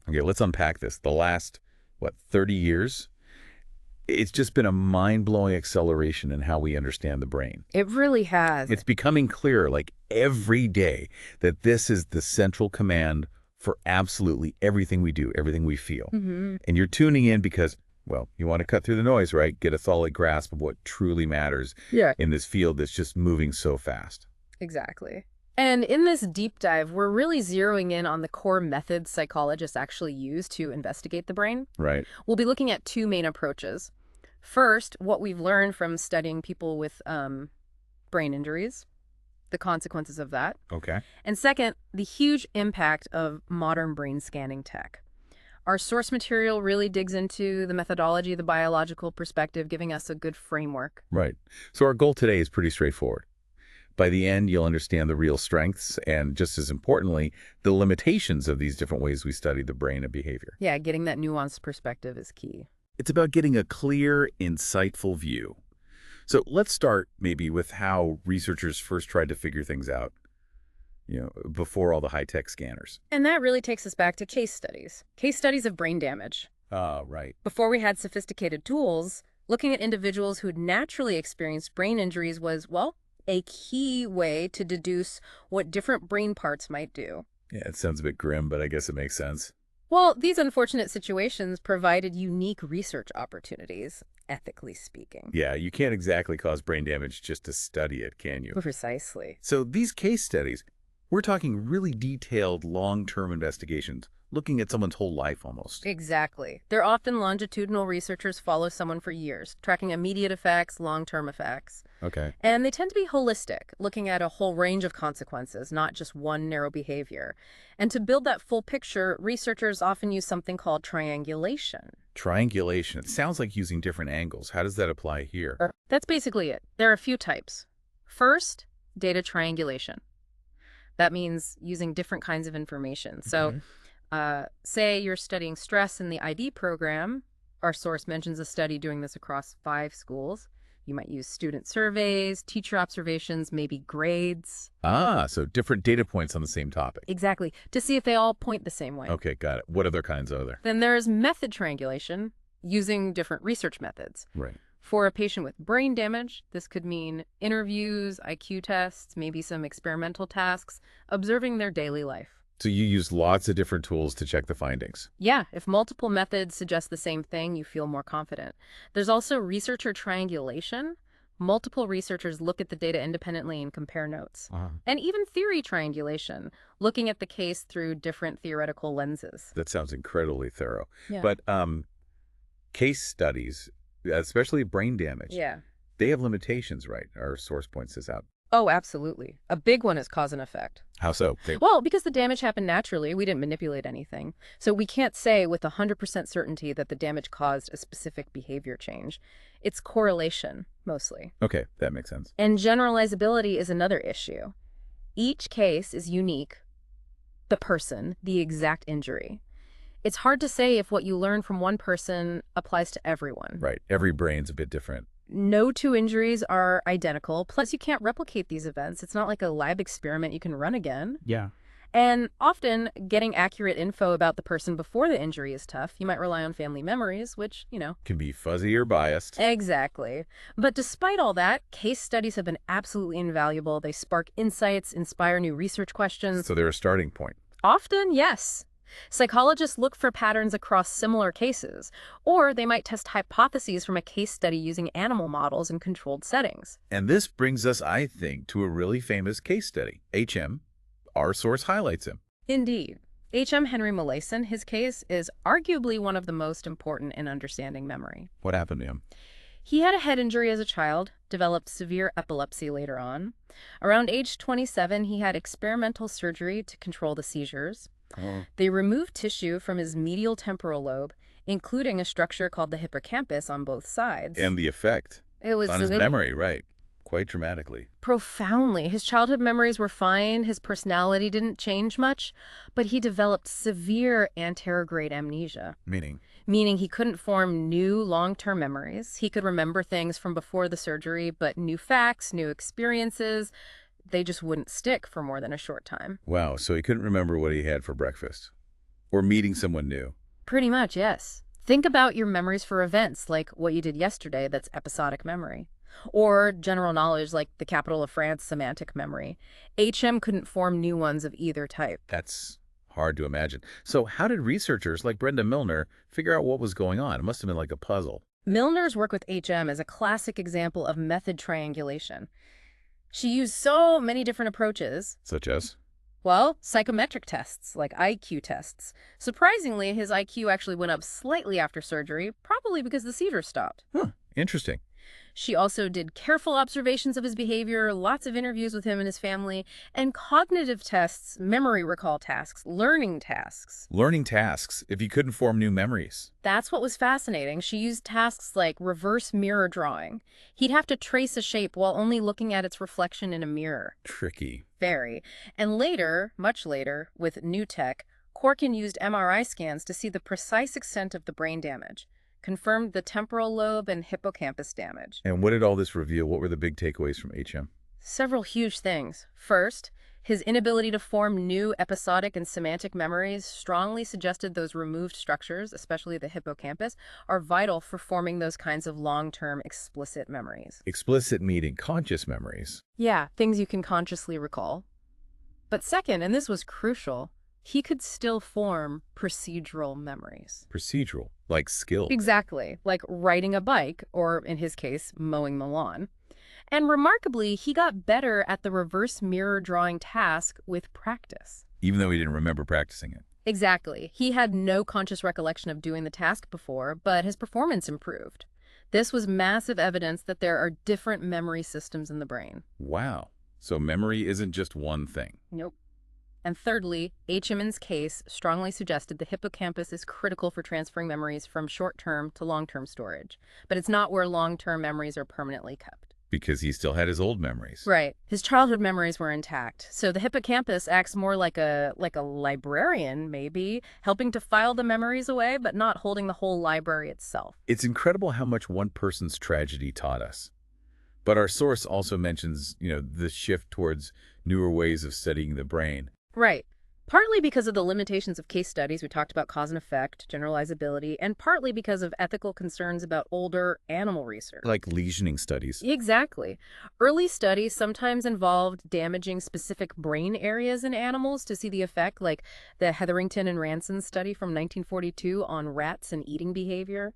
Okay, let's unpack this. The last, 30 years? It's just been a mind-blowing acceleration in how we understand the brain. It really has. It's becoming clearer, like every day, that this is the central command for absolutely everything we do, everything we feel. And you're tuning in because, you want to cut through the noise, right? Get a solid grasp of what truly matters in this field that's just moving so fast. Exactly. And in this deep dive, we're really zeroing in on the core methods psychologists actually use to investigate the brain. Right. We'll be looking at two main approaches. First, what we've learned from studying people with brain injuries, the consequences of that. Okay. And second, the huge impact of modern brain scanning tech. Our source material really digs into the methodology, the biological perspective, giving us a good framework. Right. So our goal today is pretty straightforward. By the end, you'll understand the real strengths and, just as importantly, the limitations of these different ways we study the brain and behavior. Yeah, getting that nuanced perspective is key. It's about getting a clear, insightful view. So let's start maybe with how researchers first tried to figure things out, before all the high-tech scanners. And that really takes us back to case studies of brain damage. Right. Before we had sophisticated tools, looking at individuals who'd naturally experienced brain injuries was, a key way to deduce what different brain parts might do. Yeah, it sounds a bit grim, but I guess it makes sense. Well, these unfortunate situations provided unique research opportunities, ethically speaking. Yeah, you can't exactly cause brain damage just to study it, can you? Precisely. So these case studies, we're talking really detailed long-term investigations, looking at someone's whole life almost. Exactly. They're often longitudinal. Researchers follow someone for years, tracking immediate effects, long-term effects. Okay. And they tend to be holistic, looking at a whole range of consequences, not just one narrow behavior. And to build that full picture, researchers often use something called triangulation. Triangulation. It sounds like using different angles. How does that apply here? That's basically it. There are a few types. First, data triangulation. That means using different kinds of information. So, say you're studying stress in the ID program. Our source mentions a study doing this across 5 schools. You might use student surveys, teacher observations, maybe grades. So different data points on the same topic. Exactly, to see if they all point the same way. Okay, got it. What other kinds are there? Then there's method triangulation, using different research methods. Right. For a patient with brain damage, this could mean interviews, IQ tests, maybe some experimental tasks, observing their daily life. So you use lots of different tools to check the findings. Yeah, if multiple methods suggest the same thing, you feel more confident. There's also researcher triangulation. Multiple researchers look at the data independently and compare notes. And even theory triangulation, looking at the case through different theoretical lenses. That sounds incredibly thorough. Yeah. But case studies, especially brain damage, they have limitations, right? Our source points this out. Oh, absolutely. A big one is cause and effect. How so? Well, because the damage happened naturally, we didn't manipulate anything. So we can't say with 100% certainty that the damage caused a specific behavior change. It's correlation, mostly. Okay, that makes sense. And generalizability is another issue. Each case is unique. The person, the exact injury. It's hard to say if what you learn from one person applies to everyone. Right. Every brain's a bit different. No 2 injuries are identical. Plus, you can't replicate these events. It's not like a lab experiment you can run again. Yeah. And often, getting accurate info about the person before the injury is tough. You might rely on family memories, which, can be fuzzy or biased. Exactly. But despite all that, case studies have been absolutely invaluable. They spark insights, inspire new research questions. So they're a starting point. Often, yes. Psychologists look for patterns across similar cases, or they might test hypotheses from a case study using animal models in controlled settings. And this brings us, I think, to a really famous case study. HM, our source highlights him. Indeed. H.M. Henry Molaison, his case is arguably one of the most important in understanding memory. What happened to him? He had a head injury as a child, developed severe epilepsy later on. Around age 27, he had experimental surgery to control the seizures. They removed tissue from his medial temporal lobe, including a structure called the hippocampus on both sides. And the effect it was on his memory, right? Quite dramatically. Profoundly. His childhood memories were fine. His personality didn't change much, but he developed severe anterograde amnesia. Meaning? Meaning he couldn't form new long-term memories. He could remember things from before the surgery, but new facts, new experiences, they just wouldn't stick for more than a short time. Wow, so he couldn't remember what he had for breakfast. Or meeting someone new. Pretty much, yes. Think about your memories for events, like what you did yesterday, that's episodic memory. Or general knowledge, like the capital of France, semantic memory. HM couldn't form new ones of either type. That's hard to imagine. So how did researchers like Brenda Milner figure out what was going on? It must have been like a puzzle. Milner's work with HM is a classic example of method triangulation. She used so many different approaches. Such as? Well, psychometric tests, like IQ tests. Surprisingly, his IQ actually went up slightly after surgery, probably because the seizure stopped. Huh, interesting. She also did careful observations of his behavior, lots of interviews with him and his family, and cognitive tests, memory recall tasks, learning tasks. Learning tasks if you couldn't form new memories. That's what was fascinating. She used tasks like reverse mirror drawing. He'd have to trace a shape while only looking at its reflection in a mirror. Tricky. Very. And later, much later, with new tech, Corkin used MRI scans to see the precise extent of the brain damage, confirmed the temporal lobe and hippocampus damage. And what did all this reveal? What were the big takeaways from HM? Several huge things. First, his inability to form new episodic and semantic memories strongly suggested those removed structures, especially the hippocampus, are vital for forming those kinds of long-term explicit memories. Explicit meaning conscious memories. Yeah, things you can consciously recall. But second, and this was crucial, he could still form procedural memories. Procedural, like skill. Exactly, like riding a bike, or in his case, mowing the lawn. And remarkably, he got better at the reverse mirror drawing task with practice. Even though he didn't remember practicing it. Exactly. He had no conscious recollection of doing the task before, but his performance improved. This was massive evidence that there are different memory systems in the brain. Wow. So memory isn't just one thing. Nope. And thirdly, HMN's case strongly suggested the hippocampus is critical for transferring memories from short-term to long-term storage. But it's not where long-term memories are permanently kept. Because he still had his old memories. Right. His childhood memories were intact. So the hippocampus acts more like a librarian, maybe, helping to file the memories away, but not holding the whole library itself. It's incredible how much one person's tragedy taught us. But our source also mentions, the shift towards newer ways of studying the brain. Right. Partly because of the limitations of case studies, we talked about cause and effect, generalizability, and partly because of ethical concerns about older animal research. Like lesioning studies. Exactly. Early studies sometimes involved damaging specific brain areas in animals to see the effect, like the Hetherington and Ranson study from 1942 on rats and eating behavior.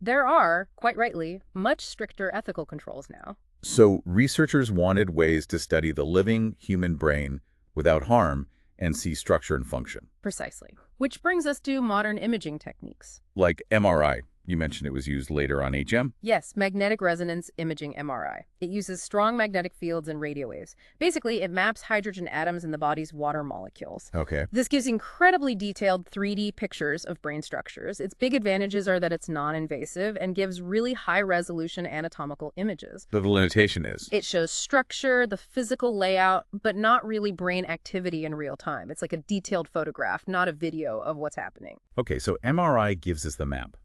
There are, quite rightly, much stricter ethical controls now. So researchers wanted ways to study the living human brain without harm and see structure and function. Precisely. Which brings us to modern imaging techniques. Like MRI. You mentioned it was used later on HM? Yes, magnetic resonance imaging MRI. It uses strong magnetic fields and radio waves. Basically, it maps hydrogen atoms in the body's water molecules. Okay. This gives incredibly detailed 3D pictures of brain structures. Its big advantages are that it's non-invasive and gives really high-resolution anatomical images. But the limitation is? It shows structure, the physical layout, but not really brain activity in real time. It's like a detailed photograph, not a video of what's happening. Okay, so MRI gives us the map.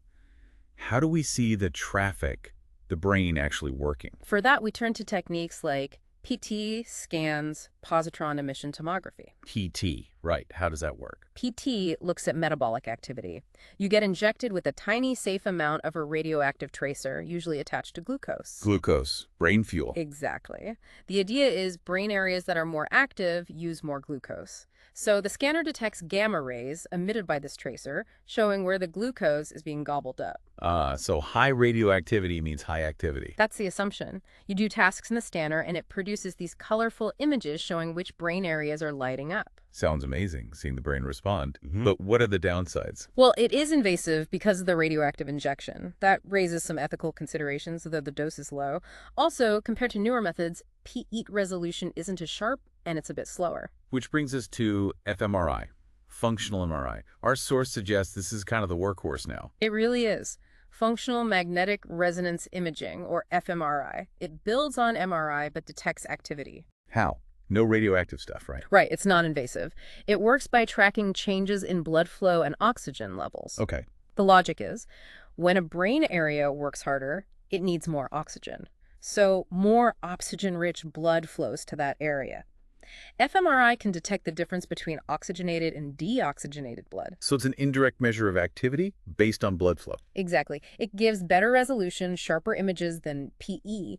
How do we see the traffic, the brain actually working? For that, we turn to techniques like PT, scans, positron emission tomography. PT, right. How does that work? PT looks at metabolic activity. You get injected with a tiny, safe amount of a radioactive tracer, usually attached to glucose. Glucose, brain fuel. Exactly. The idea is brain areas that are more active use more glucose. So the scanner detects gamma rays emitted by this tracer, showing where the glucose is being gobbled up. So high radioactivity means high activity. That's the assumption. You do tasks in the scanner, and it produces these colorful images showing which brain areas are lighting up. Sounds amazing, seeing the brain respond. But what are the downsides? Well, it is invasive because of the radioactive injection. That raises some ethical considerations, though the dose is low. Also, compared to newer methods, PET resolution isn't as sharp, and it's a bit slower. Which brings us to fMRI, functional MRI. Our source suggests this is kind of the workhorse now. It really is. Functional magnetic resonance imaging, or fMRI. It builds on MRI but detects activity. How? No radioactive stuff, right? Right, it's non-invasive. It works by tracking changes in blood flow and oxygen levels. Okay. The logic is, when a brain area works harder, it needs more oxygen. So more oxygen-rich blood flows to that area. fMRI can detect the difference between oxygenated and deoxygenated blood. So it's an indirect measure of activity based on blood flow. Exactly. It gives better resolution, sharper images than PE,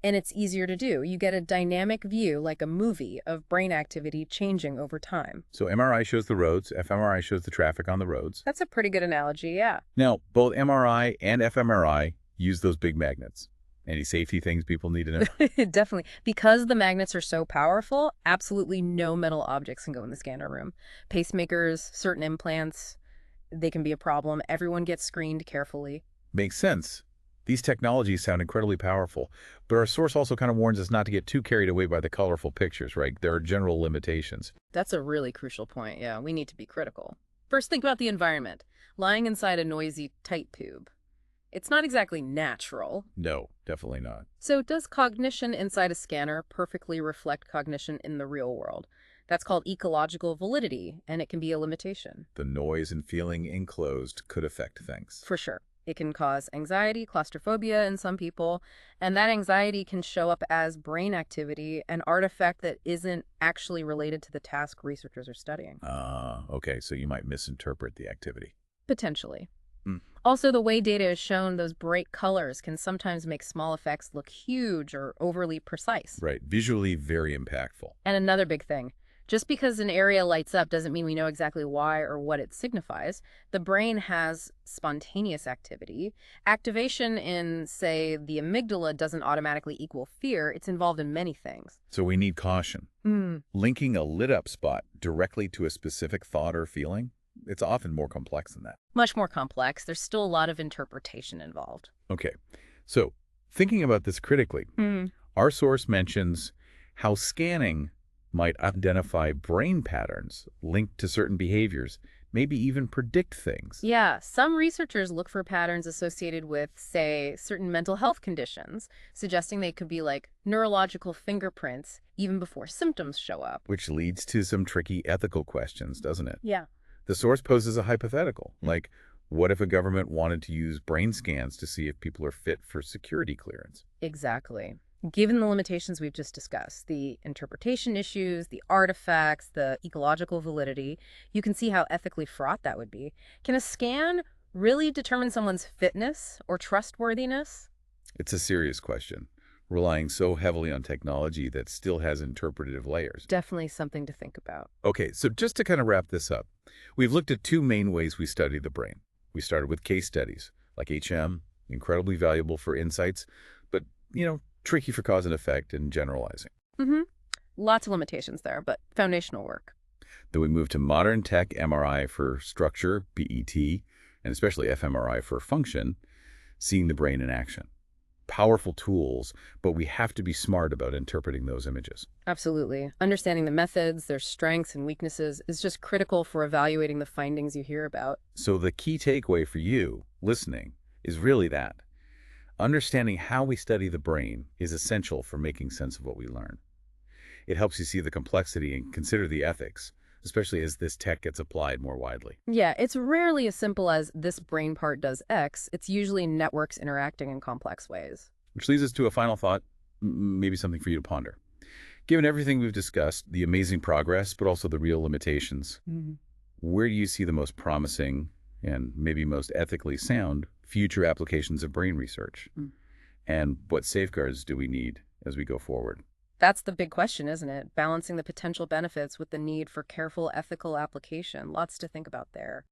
and it's easier to do. You get a dynamic view, like a movie, of brain activity changing over time. So MRI shows the roads, fMRI shows the traffic on the roads. That's a pretty good analogy, yeah. Now, both MRI and fMRI use those big magnets. Any safety things people need to know? Definitely. Because the magnets are so powerful, absolutely no metal objects can go in the scanner room. Pacemakers, certain implants, they can be a problem. Everyone gets screened carefully. Makes sense. These technologies sound incredibly powerful, but our source also kind of warns us not to get too carried away by the colorful pictures, right? There are general limitations. That's a really crucial point, yeah. We need to be critical. First, think about the environment. Lying inside a noisy, tight tube. It's not exactly natural. No, definitely not. So does cognition inside a scanner perfectly reflect cognition in the real world? That's called ecological validity, and it can be a limitation. The noise and feeling enclosed could affect things. For sure. It can cause anxiety, claustrophobia in some people, and that anxiety can show up as brain activity, an artifact that isn't actually related to the task researchers are studying. Okay, so you might misinterpret the activity. Potentially. Mm. Also, the way data is shown, those bright colors can sometimes make small effects look huge or overly precise. Right, visually very impactful. And another big thing, just because an area lights up doesn't mean we know exactly why or what it signifies. The brain has spontaneous activity. Activation in, say, the amygdala doesn't automatically equal fear. It's involved in many things. So we need caution. Linking a lit-up spot directly to a specific thought or feeling, it's often more complex than that. Much more complex. There's still a lot of interpretation involved. Okay, so thinking about this critically, our source mentions how scanning might identify brain patterns linked to certain behaviors, maybe even predict things. Yeah, some researchers look for patterns associated with, say, certain mental health conditions, suggesting they could be like neurological fingerprints even before symptoms show up. Which leads to some tricky ethical questions, doesn't it? Yeah. The source poses a hypothetical, like, what if a government wanted to use brain scans to see if people are fit for security clearance? Exactly. Given the limitations we've just discussed, the interpretation issues, the artifacts, the ecological validity, you can see how ethically fraught that would be. Can a scan really determine someone's fitness or trustworthiness? It's a serious question, relying so heavily on technology that still has interpretative layers. Definitely something to think about. Okay, so just to kind of wrap this up, we've looked at two main ways we study the brain. We started with case studies, like HM, incredibly valuable for insights, but, tricky for cause and effect and generalizing. Lots of limitations there, but foundational work. Then we moved to modern tech MRI for structure, BET, and especially fMRI for function, seeing the brain in action. Powerful tools, but we have to be smart about interpreting those images. Absolutely. Understanding the methods, their strengths and weaknesses is just critical for evaluating the findings you hear about. So the key takeaway for you, listening, is really that. Understanding how we study the brain is essential for making sense of what we learn. It helps you see the complexity and consider the ethics, especially as this tech gets applied more widely. Yeah, it's rarely as simple as this brain part does X. It's usually networks interacting in complex ways. Which leads us to a final thought, maybe something for you to ponder. Given everything we've discussed, the amazing progress, but also the real limitations, where do you see the most promising and maybe most ethically sound future applications of brain research? And what safeguards do we need as we go forward? That's the big question, isn't it? Balancing the potential benefits with the need for careful ethical application. Lots to think about there.